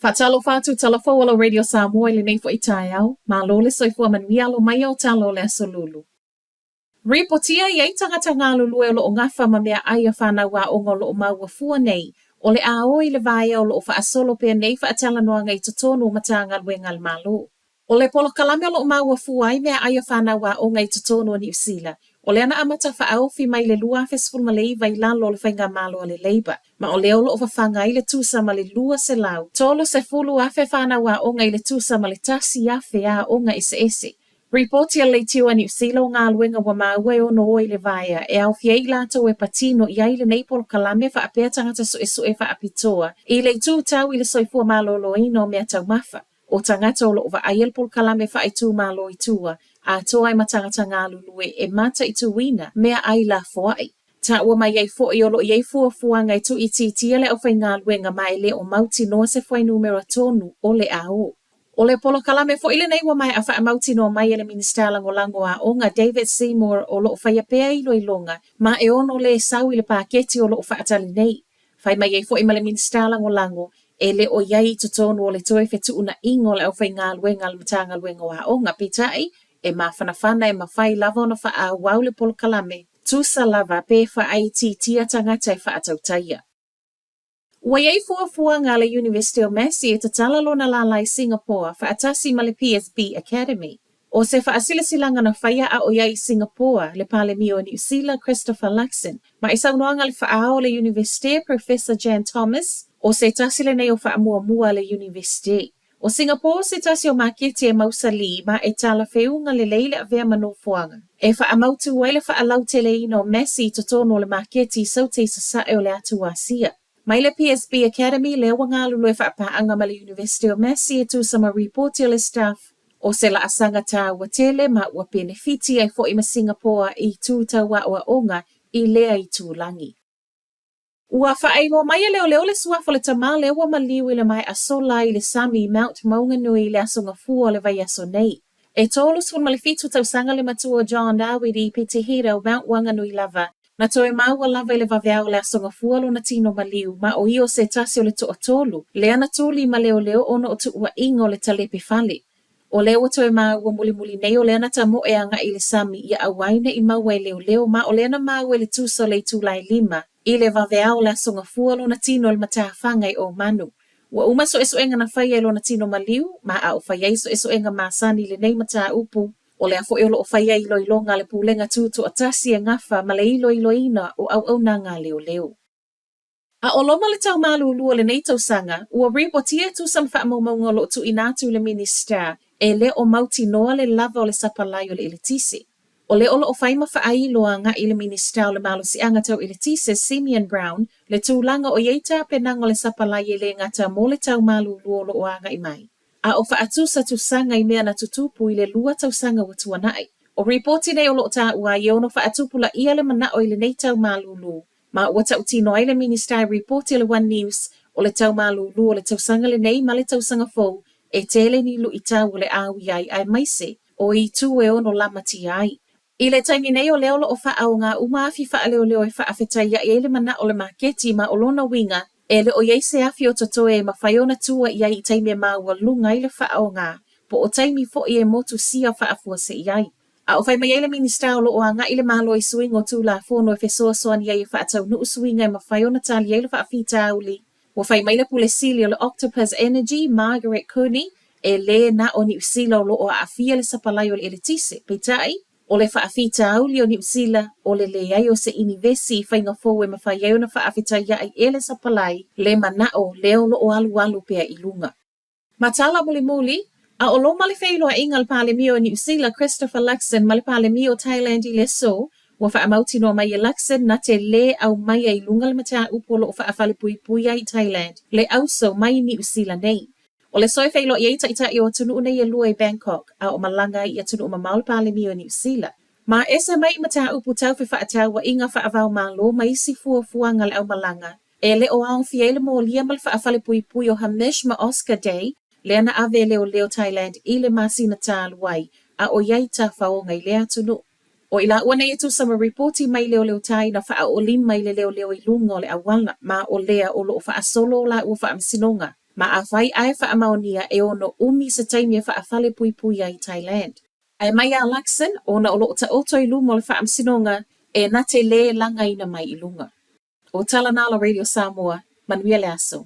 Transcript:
Fatalo fatu talafo wala Radio Samoa le nei fo itaiao, ma lole soifua manuia lo mai o talo le asolulu. Ripotia i tangata ngā lulu e lo o ngafa ma mea aia whanau a ongo lo o maua fua nei, o le ao i le vaia o lo o whaasolo pia nei whaatala noa ngai totonu mata ngal wengal malo. O le polo kalame o lo o maua fua i mea aia whanau a o ngai totonu ni usila, o le ana amata whaaufi mai le lua fesful ma le iwa i lalo le whainga malo le leiba, ma o leo lo o whawhanga i le tusa ma le lua se lau, tolo se fulu afe whanau a o ngai le tusa ma le tasi afe a o ngai ese. Reportia le tiwa ni usila o ngā luenga wa maue o no oi le vaia, e au fia i lato e patino i aile nei polo kalame wha apea tangata so e wha apitoa, i le tū tau i le soifua malolo ino mea tau mafa, o tangata o lo wa aiel polo kalame wha ai tū malo i tua, a toa i matangata ngā lulue e mata i tuwina mea ai la foai. Ta ua mai ei fo i olo i ei fua ngai tu i titia le au whai ngā luenga mai le o mauti noa se whai numero tonu o le ao. O le polo kalame fo ile nei wa mai a wha mauti no mai ele minister lango a onga David Seymour o lo whai apea ilo i longa, ma e ono le sau i le paketi o lo wha atali nei. Whai mai ei fo i ma le minister lango, e le o iai totonu o le toe fetu una ingo le au whai ngā luenga le matanga luenga a onga pitai, e ma whanawhana e ma whai lava ona wha a wau le polo kalame, tusa lava pe wha ai tia tangata e wha atautaia. Wa iei fua ngā le University of Massey e tatala lona lalai Singapore wha atasi ma le PSB Academy. O se wha asilasilanga na whaia a o iei Singapore le pale mio New Zealand Christopher Luxon, ma isa unoanga le wha ao le University Professor Jan Thomas, o se tasile nei o wha mua le University. O Singapore se tasi o maketi e mausali ma e tala whiunga le leile a vea manofuanga. E wha amautu waile wha alautele ino Massey totono le maketi saute sa sae o le atu asia. Mai le PSB Academy le wanga lulu e whaapaanga ma le University of Massey e tu sama reporti le staff o se la asanga tā ua tele ma ua benefiti ai fo ima Singapore i tū taua o onga i lea i tūlangi. Ua whaailoa mai leo le suafo le tamā le ua maliu i le mai asola i le Sami Mount Maunganui le asonga fua le vai aso nei. E tolu sun ma le fitu tausanga le matua John Dawid i Petehira o Mount Wanganui lava. Na toe maua lava i le vaveao le asonga fualo na tino maliu, ma o io se tasi o le toa tolu, le ana tuli ma leo ono o tu ua ingo le talepe fale. O leo toe maua muli nei o le ana ta mo e anga i le Sami ia awaina i maua i leo ma o le ana maua i le tuso le tulai lima, i le vaveao le asonga fualo na tino le matahafanga i o manu. Wa uma so enga na whaia ilo na tino maliu, ma a o whaia so enga masani le nei mata upu, o le afo ilo o whaia ilo ilonga le pulenga tūtu atasi e ngafa ma le ilo ina o au na ngā leo. A o loma le tau malu lua le nei tausanga, ua ripotia tu sam wha maumaunga lo tu inatu le minister e le o mauti noa le lava o le sapalai o le iletisi. O le olo o whaima wha ailoa ngā i le minister o le malu si angatau iletisi Simeon Brown, le tūlanga o yeita penang o le sapalai e le ngata mo le tau malu lua lo o anga i mai. A o whaatusa tu sanga i mea na tutupu i le lua tau sanga wa tuanai. O reporti nei o lo ta ua i ono whaatupu la ia le mana o i le nei tau malulu. Ma ua tau tino ai le minister reporti le One News o le tau malulu o le tau sanga le nei ma le tau sanga fau e tele ni lu i tau le au iai ai maise o i tu e ono lamati ai. I le taimi nei o leo lo o whaau ngā umaafi wha leo e whaafetai ia e le mana o le maketi ma o lona winga e le o iei se afi o totoe ma whaiona tua iai i taimi e maua lunga i le whaau ngā, po o taimi fo i e motu sia whaafua se iai. A o whai mai le minister o lo o anga i le malo i swing o tū la whono e whesoa soan iai e whaatau nuu swinga e ma whaiona tali e le whaafita auli. Wa whai mai le pule sili o le Octopus Energy, Margaret Cooney, e le na o ni usila o lo o a fia le sapalai o le eletise, peitai. O le whaafita auli o New Zealand o le leai o se inivesi whainga fōu e mawhaiau na whaafita iai e le sapalai le manao leo lo o alu pea i lunga. Matala muli, a o lo male whailoa inga le pale mio o New Zealand Christopher Luxon ma le pale mio Thailand i le so, wa whaamauti no mai e Luxon na te le au mai e lunga le mata upo lo o whaafale pui ai Thailand, le auso mai New Zealand nei. O le soe whailo i eita ita i o tunu nei e lua i Bangkok, a o malanga i a tunu o maul pale mio New Zealand. Ma esa mai mata upu tau whaatau wa inga whaavau malo mai si fuanga le au malanga. E le o aon fiele mo lia mal whaafale pui o Hamish ma Oscar Day, le ana ave leo Thailand i le masina tā luai, a o iaita whaonga i lea tunu. O ila ua nei tu sama reporti mai leo tai na wha o lima i leo i lunga o le awala, ma o lea o lo wha solo la ua wha amsinonga. Ma a whai ai whaamaonia e ono umi sa taimia whaafale pui pui ai Thailand. Ai mai a Lakson, ona o loo ta oto i lumo le whaamsinonga e nate le langa ina mai i lunga. O Talanala Radio Samoa, manuia le aso.